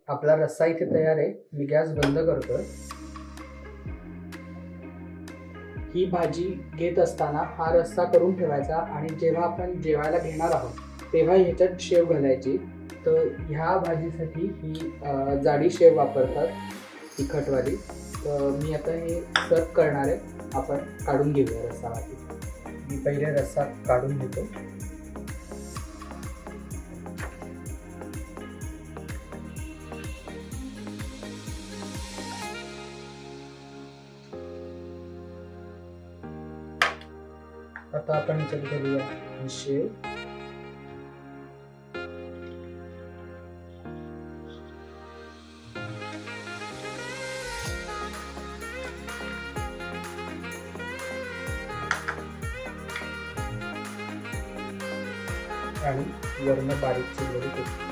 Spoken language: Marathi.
आपला रस्सा इथे तयार आहे. मी गॅस बंद करतोय. ही भाजी घेत असताना हा रस्सा करून ठेवायचा आणि जेव्हा आपण जेवायला घेणार आहोत तेव्हा ह्याच्यात शेव घालायची. तर ह्या भाजीसाठी ही जाडी शेव वापरतात, तिखटवाली. तर मी आता हे सर्व करणार आहे. आपण काढून घेऊया रस्सा भाजी. मी पहिले रस्सा काढून घेतो. आता आपण ह्याच्यात घालूया ही शेव. आणि वरनं बारीक चिरलेली कोथिंबीर.